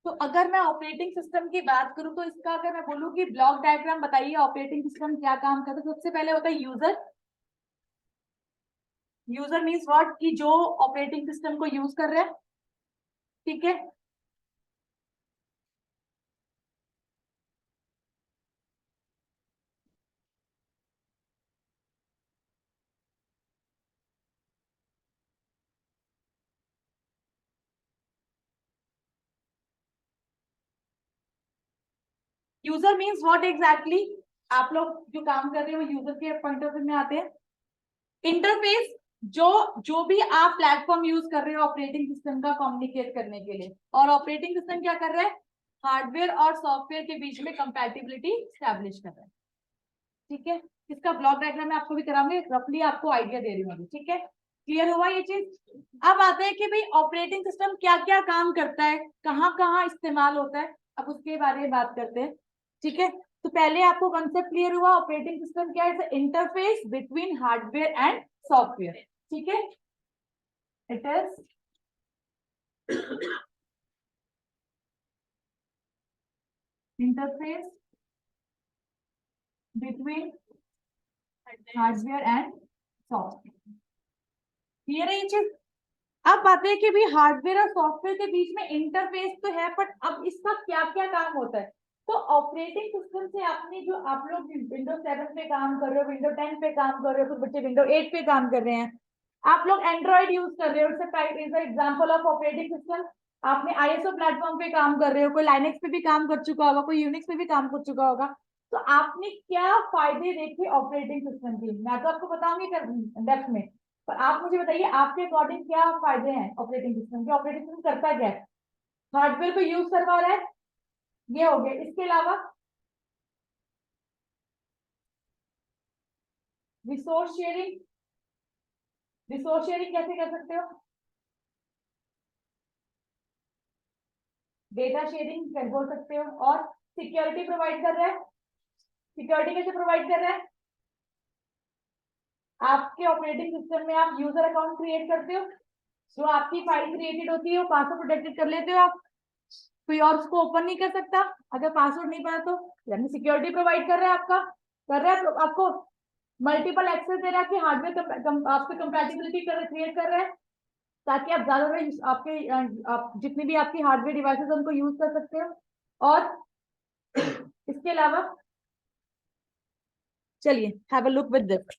तो अगर मैं ऑपरेटिंग सिस्टम की बात करूं तो इसका अगर मैं बोलूं कि ब्लॉक डायग्राम बताइए ऑपरेटिंग सिस्टम क्या काम करता है, सबसे पहले होता है यूजर। यूजर मीन्स व्हाट, कि जो ऑपरेटिंग सिस्टम को यूज कर रहे हैं। ठीक है। यूजर मीन्स व्हाट एग्जैक्टली, आप लोग जो काम कर रहे हो यूजर के पॉइंट ऑफ व्यू में आते हैं। इंटरफेस, जो जो भी आप प्लेटफॉर्म यूज कर रहे हो ऑपरेटिंग सिस्टम का कम्युनिकेट करने के लिए, और ऑपरेटिंग सिस्टम क्या कर रहा है, हार्डवेयर और सॉफ्टवेयर के बीच में कंपैटिबिलिटी स्टैब्लिश कर रहा है। ठीक है। इसका ब्लॉक डायग्राम में आपको भी कराऊंगी, रफली आपको आइडिया दे रही हूँ अभी। ठीक है, क्लियर हुआ ये चीज। अब आते हैं कि भाई ऑपरेटिंग सिस्टम क्या क्या काम करता है, कहाँ कहाँ इस्तेमाल होता है, अब उसके बारे में बात करते हैं। ठीक है, तो पहले आपको कंसेप्ट क्लियर हुआ ऑपरेटिंग सिस्टम क्या है, interface between hardware and software. ठीक है, it is interface between hardware and software. Clear है ये चीज। अब बात है कि भी हार्डवेयर और सॉफ्टवेयर के बीच में इंटरफेस तो है, बट अब इसका क्या क्या काम होता है। तो ऑपरेटिंग सिस्टम से आपने जो आप लोग विंडो 7 पे काम कर रहे हो, विंडो 10 पे काम कर रहे हो, कुछ बच्चे विंडो 8 पे काम कर रहे हैं, आप लोग एंड्रॉइड यूज कर रहे हो, it's example of operating system. आपने आईएसओ प्लेटफॉर्म पे काम कर रहे हो, कोई लाइनेक्स पे भी काम कर चुका होगा, कोई यूनिक्स पे भी काम कर चुका होगा। तो आपने क्या फायदे देखे ऑपरेटिंग सिस्टम के, मैं तो आपको बताऊंगी डेप्थ में, पर आप मुझे बताइए आपके अकॉर्डिंग क्या फायदे हैं ऑपरेटिंग सिस्टम के। ऑपरेटिंग सिस्टम करता क्या है, हार्डवेयर को यूज करवा रहा है, ये हो गया। इसके अलावा रिसोर्स शेयरिंग, रिसोर्स शेयरिंग कैसे कर सकते हो, डेटा शेयरिंग कैसे बोल सकते हो, और सिक्योरिटी प्रोवाइड कर रहा है। सिक्योरिटी कैसे प्रोवाइड कर रहा है, आपके ऑपरेटिंग सिस्टम में आप यूजर अकाउंट क्रिएट करते हो, जो आपकी फाइल क्रिएटेड होती है वो पासवर्ड प्रोटेक्टेड कर लेते हो आप, कोई और उसको ओपन नहीं कर सकता अगर पासवर्ड नहीं पता तो। यानी सिक्योरिटी प्रोवाइड कर रहा है आपका, कर रहा है आपको मल्टीपल एक्सेस दे रहा है कि हार्डवेयर आपसे कंपैटिबिलिटी क्रिएट कर रहा है, ताकि आप ज्यादा आपके आप जितनी भी आपकी हार्डवेयर डिवाइसेस उनको यूज कर सकते हो। और इसके अलावा चलिए have a look with this.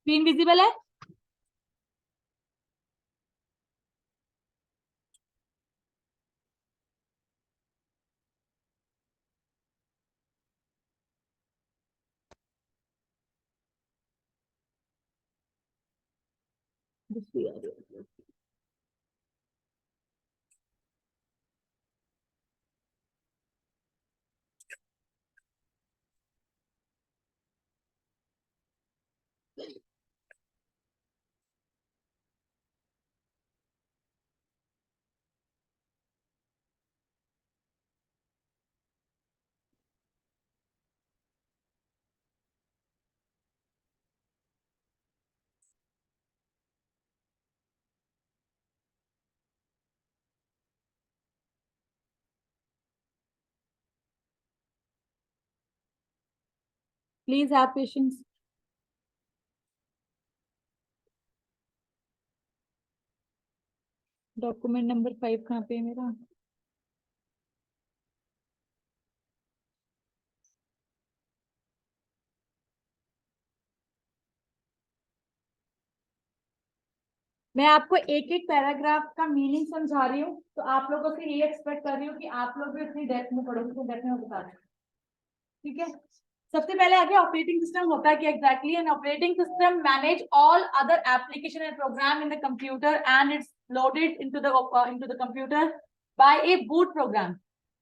Screen visible है। Please have patience. Document number 5 कहाँ पे है मेरा। मैं आपको एक एक पैराग्राफ का मीनिंग समझा रही हूँ, तो आप लोगों से ये एक्सपेक्ट कर रही हूँ कि आप लोग भी उतनी डेप्थ में पढ़ोगे, तो डेप्थ में बता दें। ठीक है, सबसे पहले आगे ऑपरेटिंग सिस्टम होता है कि exactly an operating system manage all other application and program in the computer and it's loaded into the computer by a boot program.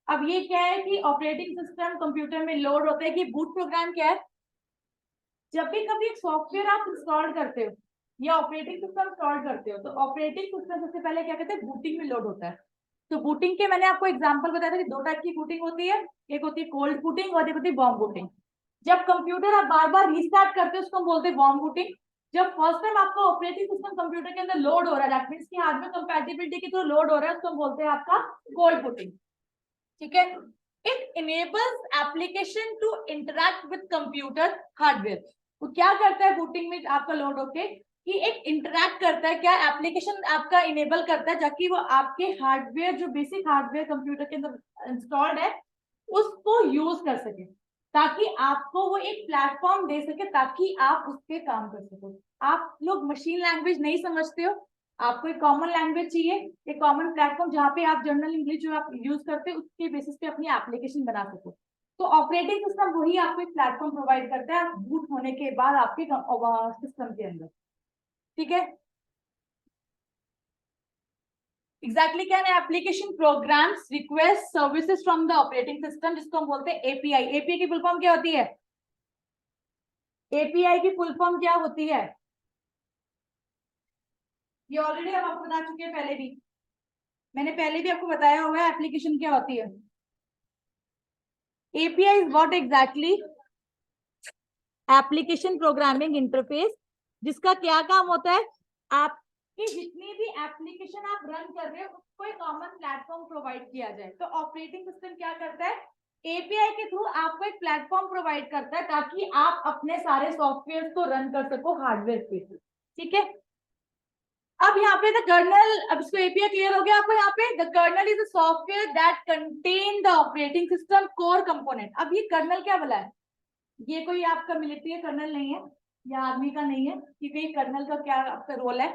अब ये क्या है कि ऑपरेटिंग सिस्टम कंप्यूटर में लोड होता है कि बूट प्रोग्राम क्या है, जब भी कभी एक सॉफ्टवेयर आप इंस्टॉल करते हो या ऑपरेटिंग सिस्टम इंस्टॉल करते हो तो ऑपरेटिंग सिस्टम सबसे पहले क्या कहते हैं, बूटिंग में लोड होता है। तो बूटिंग के मैंने आपको एग्जांपल बताया था कि 2 टाइप की बूटिंग होती है, एक होती है कोल्ड बूटिंग और एक होती है वार्म बूटिंग। जब कंप्यूटर आप बार बार रीस्टार्ट करते हो उसको हम बोलते हैं वार्म बूटिंग। जब फर्स्ट टाइम आपका ऑपरेटिंग सिस्टम कंप्यूटर के अंदर लोड हो रहा है, दैट मींस कि हार्डवेयर कंपैटिबिलिटी के थ्रू लोड हो रहा है, उसको हम बोलते हैं आपका कोल्ड बूटिंग। ठीक है। It enables application to interact with computer hardware. वो क्या करता है बूटिंग में आपका लोड होके कि एक इंटरैक्ट करता है, क्या एप्लीकेशन आपका इनेबल करता है ताकि वो आपके हार्डवेयर जो बेसिक हार्डवेयर कंप्यूटर के अंदर इंस्टॉल्ड है उसको यूज कर सके, ताकि आपको वो एक प्लेटफॉर्म दे सके ताकि आप उस पर काम कर सको। आप लोग मशीन लैंग्वेज नहीं समझते हो, आपको एक कॉमन लैंग्वेज चाहिए, एक कॉमन प्लेटफॉर्म जहाँ पे आप जनरल इंग्लिश जो आप यूज करते हो उसके बेसिस पे अपनी एप्लीकेशन बना सको। तो ऑपरेटिंग सिस्टम वही आपको एक प्लेटफॉर्म प्रोवाइड करता है बूट होने के बाद आपके सिस्टम के अंदर। ठीक है। एग्जैक्टली क्या है, application programs request services from the operating system, जिसको हम बोलते हैं एपीआई। एपीआई की फुल फॉर्म क्या होती है? एपीआई की फुल फॉर्म क्या होती है? ये ऑलरेडी हम आपको बता चुके हैं, पहले भी मैंने पहले भी आपको बताया हुआ है एप्लीकेशन क्या होती है। API is what exactly? Application programming interface, जिसका क्या काम होता है, आपकी जितनी भी एप्लीकेशन आप रन कर रहे हो उसको एक कॉमन प्लेटफॉर्म प्रोवाइड किया जाए। तो ऑपरेटिंग सिस्टम क्या करता है, एपीआई के थ्रू आपको एक प्लेटफॉर्म प्रोवाइड करता है ताकि आप अपने सारे सॉफ्टवेयर को रन कर सको हार्डवेयर पे। ठीक है। अब यहाँ पे द कर्नल, अब इसको एपीआई क्लियर हो गया आपको? यहाँ पे the kernel is a software that contain the operating system core component. अब ये कर्नल क्या बोला है, ये कोई आपका मिलिट्री कर्नल नहीं है या आर्मी का नहीं है, क्योंकि कर्नल का क्या आपका रोल है।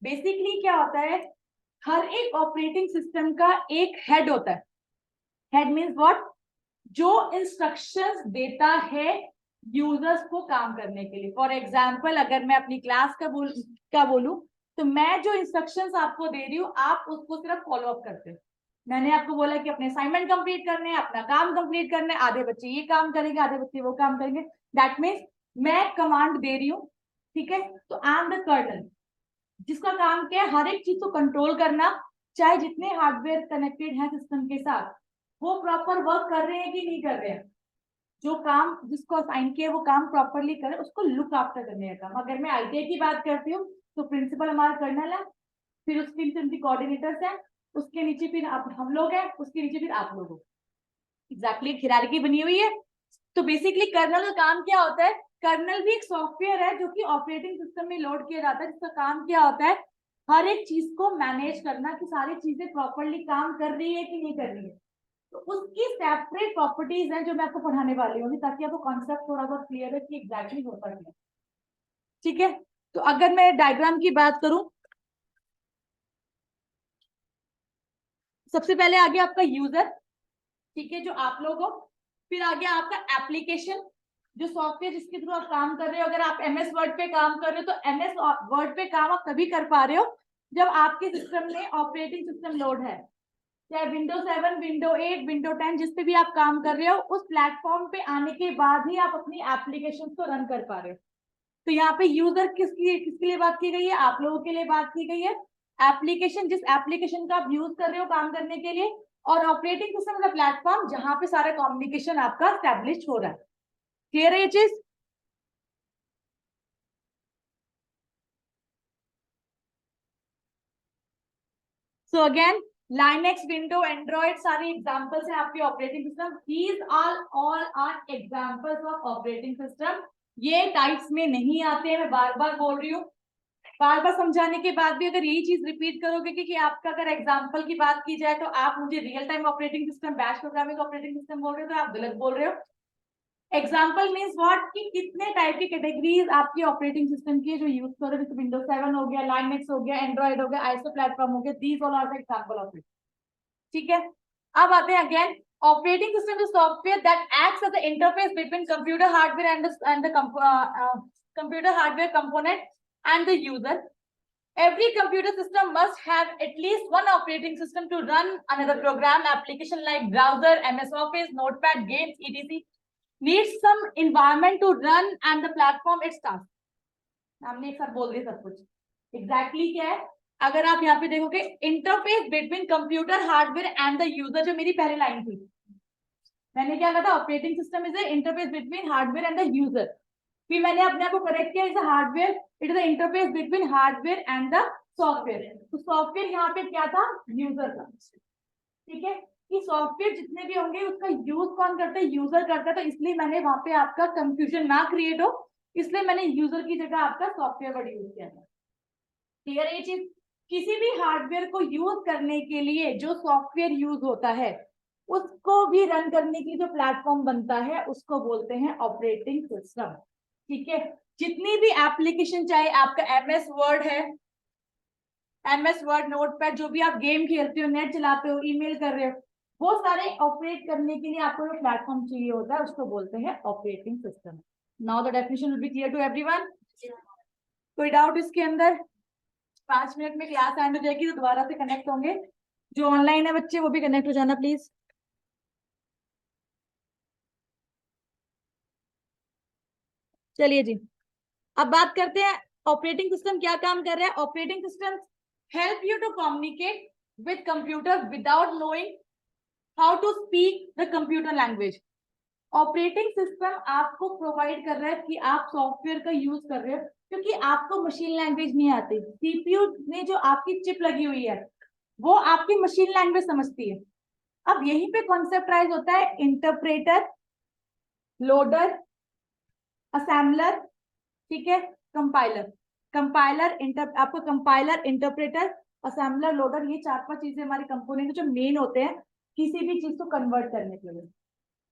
बेसिकली क्या होता है, हर एक ऑपरेटिंग सिस्टम का एक हेड होता है। हेड मींस व्हाट, जो इंस्ट्रक्शंस देता है यूजर्स को काम करने के लिए। फॉर एग्जांपल अगर मैं अपनी क्लास का बोलूं तो मैं जो इंस्ट्रक्शंस आपको दे रही हूँ आप उसको सिर्फ फॉलो अप करते हो। मैंने आपको बोला कि अपने असाइनमेंट कंप्लीट करने हैं, अपना काम कंप्लीट करना है, आधे बच्चे ये काम करेंगे आधे बच्चे वो काम करेंगे, दैट मीन्स मैं कमांड दे रही हूँ। ठीक है। तो आई एम द कर्नल, जिसका काम क्या है, हर एक चीज को कंट्रोल करना, चाहे जितने हार्डवेयर कनेक्टेड है सिस्टम के साथ वो प्रॉपर वर्क कर रहे हैं कि नहीं कर रहे हैं, जो काम जिसको असाइन किया वो काम प्रॉपरली करे, उसको लुक आफ्टर करने का काम। अगर मैं आईटीआई की बात करती हूँ तो प्रिंसिपल हमारा कर्नल है, फिर उसके नीचे उनकी कोऑर्डिनेटर्स हैं, उसके नीचे फिर आप हम लोग हैं, उसके नीचे फिर आप लोग हो। एग्जैक्टली हायरार्की बनी हुई है। तो बेसिकली कर्नल का काम क्या होता है, कर्नल भी एक सॉफ्टवेयर है जो कि ऑपरेटिंग सिस्टम में लोड किया जाता है, जिसका काम क्या होता है, हर एक चीज को मैनेज करना कि सारी चीजें प्रॉपरली काम कर रही है कि नहीं कर रही है। तो उसकी सेपरेट प्रॉपर्टीज हैं जो मैं आपको पढ़ाने वाली हूँ ताकि आपको कॉन्सेप्ट थोड़ा बहुत क्लियर है कि एग्जैक्टली होता क्या है। ठीक है। तो अगर मैं डायग्राम की बात करूं, सबसे पहले आगे आपका यूजर, ठीक है, जो आप लोग हो। फिर आगे आपका एप्लीकेशन, जो सॉफ्टवेयर जिसके थ्रू आप काम कर रहे हो। अगर आप एमएस वर्ड पे काम कर रहे हो तो एमएस वर्ड पे काम आप तभी कर पा रहे हो जब आपके सिस्टम में ऑपरेटिंग सिस्टम लोड है, चाहे विंडो 7 विंडो 8 विंडो 10 जिस पे भी आप काम कर रहे हो, उस प्लेटफॉर्म पे आने के बाद ही आप अपनी एप्लीकेशन को रन कर पा रहे हो। तो यहाँ पे यूजर किसके लिए बात की गई है, आप लोगों के लिए बात की गई है। एप्लीकेशन, जिस एप्लीकेशन का आप यूज कर रहे हो काम करने के लिए, और ऑपरेटिंग सिस्टम का प्लेटफॉर्म जहां पे सारा कम्युनिकेशन आपका स्टैब्लिश हो रहा है। क्लियर है ये चीज? So again Linux window Android सारे एग्जांपल्स हैं आपके operating system. These all are examples of operating system. ये टाइप्स में नहीं आते हैं, मैं बार बार बोल रही हूँ। बार बार समझाने के बाद भी अगर यही चीज रिपीट करोगे कि आपका अगर एग्जांपल की बात की जाए तो आप मुझे real time operating system batch programming operating system बोल रहे हो तो आप गलत बोल रहे हो। एग्जाम्पल मीन्स व्हाट, कि कितने टाइप की कैटेगरीज आपकी ऑपरेटिंग सिस्टम की जो यूज कर रहे हो, विंडोज 7 हो गया, लाइनेक्स हो गया, एंड्रॉइड हो गया, आईएसओ प्लेटफॉर्म हो गया, these all are the example of it. ठीक है। अब आते हैं again, operating system is software that acts as the interface between computer hardware and the computer hardware component and the user. Every computer system must have at least one operating system to run another program. Application like browser, MS Office, Notepad, games, etc. needs some environment to run and the platform its task. हमने एक साथ बोल दिया सब कुछ। Exactly क्या है, अगर आप यहाँ पे देखोगे, interface between computer hardware and the user, जो मेरी पहली लाइन थी, मैंने क्या कहा था, operating system is the interface between hardware and the user. फिर मैंने अपने आप को करेक्ट किया, is hardware, it is the interface between hardware and the software. तो सॉफ्टवेयर यहाँ पे क्या था, यूजर का। ठीक है, कि सॉफ्टवेयर जितने भी होंगे उसका यूज कौन करता है, यूजर करता है। तो इसलिए मैंने वहां पे आपका कंफ्यूजन ना क्रिएट हो, इसलिए मैंने यूजर की जगह आपका सॉफ्टवेयर वर्ड यूज किया था। क्लियर ये चीज। किसी भी हार्डवेयर को यूज करने के लिए जो सॉफ्टवेयर यूज होता है, उसको भी रन करने की जो प्लेटफॉर्म बनता है, उसको बोलते हैं ऑपरेटिंग सिस्टम। ठीक है, जितनी भी एप्लीकेशन, चाहे आपका एमएस वर्ड है, एमएस वर्ड, नोटपैड, जो भी आप गेम खेलते हो, नेट चलाते हो, ईमेल कर रहे हो, वो सारे ऑपरेट करने के लिए आपको जो प्लेटफॉर्म चाहिए होता है, उसको बोलते हैं operating system. Now the definition will be clear to everyone. कोई डाउट इसके अंदर? 5 मिनट में क्लास एंड हो जाएगी, तो दोबारा से कनेक्ट होंगे। जो ऑनलाइन है बच्चे, वो भी कनेक्ट हो जाना प्लीज। चलिए जी, अब बात करते हैं ऑपरेटिंग सिस्टम क्या काम कर रहा है। Operating system help you to communicate with computer without knowing how to speak the computer language. Operating system आपको प्रोवाइड कर रहा है कि आप सॉफ्टवेयर का यूज कर रहे हो, क्योंकि आपको मशीन लैंग्वेज नहीं आती। सीपीयू में जो आपकी चिप लगी हुई है, वो आपकी मशीन लैंग्वेज समझती है। अब यहीं पे कॉन्सेप्ट राइज होता है इंटरप्रेटर, लोडर, असेंबलर, ठीक है, कंपाइलर। कंपाइलर इंटर आपको कंपाइलर, इंटरप्रेटर, असेंबलर, लोडर, ये 4-5 चीजें हमारे कंपोनेंट जो मेन होते हैं किसी भी चीज को कन्वर्ट करने के लिए।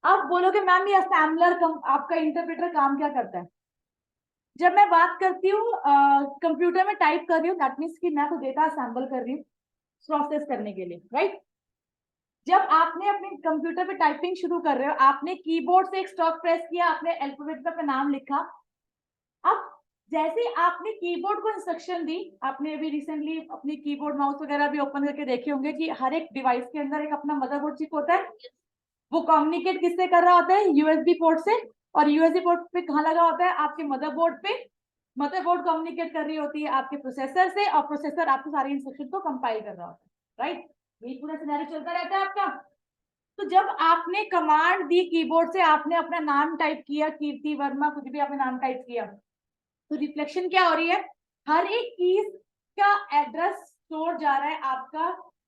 अब बोलोगे मैम ये असेंबलर आपका इंटरप्रेटर काम क्या करता है? जब मैं बात करती हूँ कंप्यूटर में टाइप कर रही हूँ, दैट मीन्स कि मैं तो डेटा असेंबल कर रही हूँ प्रोसेस करने के लिए, राइट। जब आपने अपने कंप्यूटर पे टाइपिंग शुरू कर रहे हो, आपने कीबोर्ड से एक स्टॉप प्रेस किया, आपने अल्फाबेट पे अपना नाम लिखा। अब जैसे आपने कीबोर्ड को इंस्ट्रक्शन दी, आपने अभी रिसेंटली अपनी कीबोर्ड माउस वगैरह भी ओपन करके देखे होंगे कि हर एक डिवाइस के अंदर एक अपना मदरबोर्ड चिप होता है। वो कम्युनिकेट किससे कर रहा होता है, यूएसबी पोर्ट से। और यूएसबी पोर्ट पे कहाँ लगा होता है, आपके मदरबोर्ड पे। मदरबोर्ड कम्युनिकेट कर रही होती है आपके प्रोसेसर से, और प्रोसेसर आपको सारी इंस्ट्रक्शन को कंपाइल कर रहा होता है, राइट। यही पूरा सिनेरियो चलता रहता है आपका। तो जब आपने कमांड दी कीबोर्ड से, आपने अपना नाम टाइप किया, कीर्ति वर्मा, कुछ भी आपने नाम टाइप किया, तो रिफ्लेक्शन क्या हो रही है, हर एक कीज का एड्रेस स्टोर जा रहा है आपका,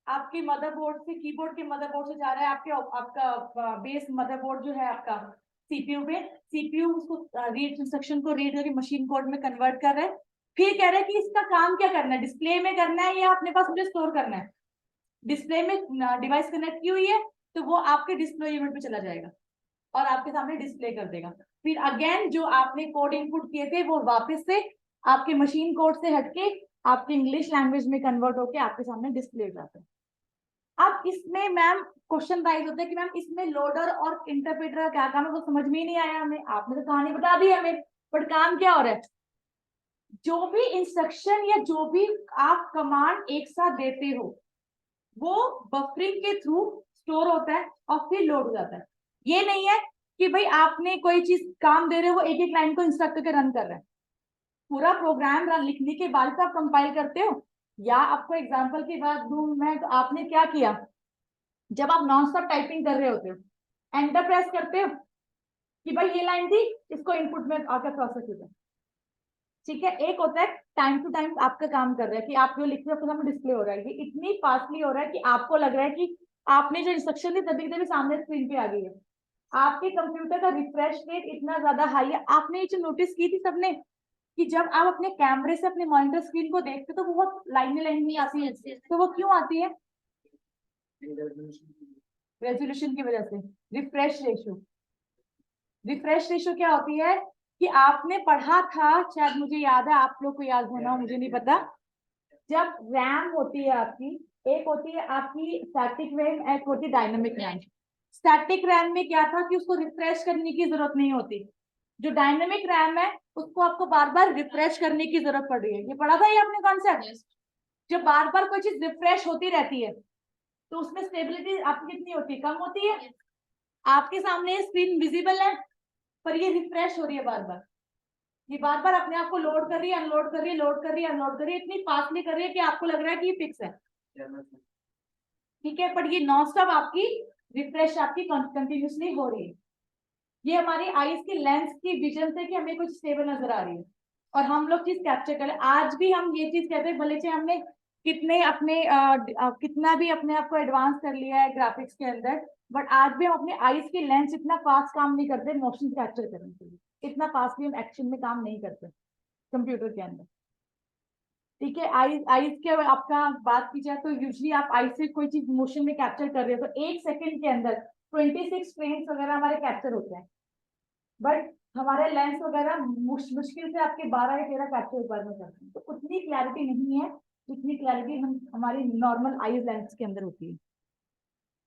आपके मदरबोर्ड से, कीबोर्ड के मदरबोर्ड से जा रहा है आपके, आपका बेस मदरबोर्ड जो है आपका सीपीयू पे। सीपीयू उसको रीड इंस्ट्रक्शन को रीड करके मशीन कोड में कन्वर्ट कर रहा है। फिर कह रहा है कि इसका काम क्या करना है, डिस्प्ले में करना है या अपने पास मुझे स्टोर करना है। डिस्प्ले में डिवाइस कनेक्ट की हुई है, तो वो आपके डिस्प्ले यूनिट पे चला जाएगा और आपके सामने डिस्प्ले कर देगा। फिर अगेन जो आपने कोड इनपुट किए थे, वो वापस से आपके मशीन कोड से हटके आपके इंग्लिश लैंग्वेज में कन्वर्ट होके आपके सामने डिस्प्ले हो जाता है। अब इसमें मैम क्वेश्चन राइज होता है कि मैम इसमें लोडर और इंटरप्रेटर का क्या काम है, वो समझ में ही नहीं आया हमें। आपने तो कहानी बता दी हमें, बट काम क्या हो रहा है, जो भी इंस्ट्रक्शन या जो भी आप कमांड एक साथ देते हो, वो बफरिंग के थ्रू स्टोर होता है और फिर लोड हो जाता है। ये नहीं है कि भाई आपने कोई चीज काम दे रहे हो, वो एक एक लाइन को इंस्ट्रक्ट करके रन कर रहे हैं। पूरा प्रोग्राम रन लिखने के बाद तो आप कंपाइल करते हो। या आपको एग्जांपल की बात दूं मैं, तो आपने क्या किया, जब आप नॉन स्टॉप टाइपिंग कर रहे होते हो, एंटर प्रेस करते हो कि भाई ये लाइन थी, इसको इनपुट में आकर प्रोसेस हो जाए। ठीक है, एक होता है टाइम टू टाइम आपका काम कर रहा है कि आप जो लिख रहे हो सामने डिस्प्ले हो रहा है, ये इतनी फास्टली हो रहा है कि आपको लग रहा है कि आपने जो इंस्ट्रक्शन दी तभी तभी सामने स्क्रीन पे आ गई है। आपके कंप्यूटर का रिफ्रेश रेट इतना ज्यादा हाई है। आपने ये चीज नोटिस की थी सबने, कि जब आप अपने कैमरे से अपने मॉनिटर स्क्रीन को देखते हो तो वो बहुत लाइन लाइन में आती है, तो वो क्यों आती है, रेजोल्यूशन की वजह से। रिफ्रेश रेशियो, रिफ्रेश रेशियो क्या होती है कि आपने पढ़ा था, शायद मुझे याद है, आप लोग को याद होना मुझे नहीं पता। जब रैम होती है आपकी, एक होती है आपकी स्टैटिक रैम, एक होती है डायनामिक रैम। स्टैटिक रैम में क्या था कि उसको रिफ्रेश करने की जरूरत नहीं होती। जो डायनामिक रैम है, उसको आपको बार बार रिफ्रेश करने की जरूरत पड़ रही है। ये पढ़ा था ये आपने कॉन्सेप्ट। जब बार बार कोई चीज रिफ्रेश होती रहती है, तो उसमें स्टेबिलिटी आपकी कितनी होती है, कम होती है। आपके सामने स्क्रीन विजिबल है, पर ये रिफ्रेश हो रही है बार बार। ये बार बार अपने आप को लोड कर रही है, अनलोड कर रही है, लोड कर रही है, अनलोड कर रही है, इतनी फास्टली कर रही है कि आपको लग रहा है कि ये फिक्स है, ठीक है, पर ये नॉन स्टॉप आपकी रिफ्रेश आपकी कंटिन्यूसली हो रही है। ये हमारी आईज की लेंस की विजन से कि हमें कुछ स्टेबल नजर आ रही है और हम लोग चीज कैप्चर करें। आज भी हम ये चीज कहते हैं, भले से हमने कितने अपने कितना भी अपने आप को एडवांस कर लिया है ग्राफिक्स के अंदर, बट आज भी हम अपने आईज की लेंस इतना फास्ट काम नहीं करते मोशन कैप्चर करने के लिए, इतना फास्ट भी हम एक्शन में काम नहीं करते कंप्यूटर के अंदर, ठीक है। आईज आईज के आपका बात की जाए तो यूजली आप आईज से कोई चीज मोशन में कैप्चर कर रहे हो तो 1 सेकंड के अंदर 26 फ्रेम्स वगैरह हमारे कैप्चर होते हैं, बट हमारे लेंस वगैरह मुश्किल से आपके 12 या 13 कैप्चर पर में करते हैं, तो उतनी क्लैरिटी नहीं है जितनी क्लैरिटी हम हमारी नॉर्मल आईज लेंस के अंदर होती है।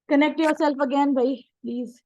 कनेक्ट योर सेल्फ अगेन भाई प्लीज।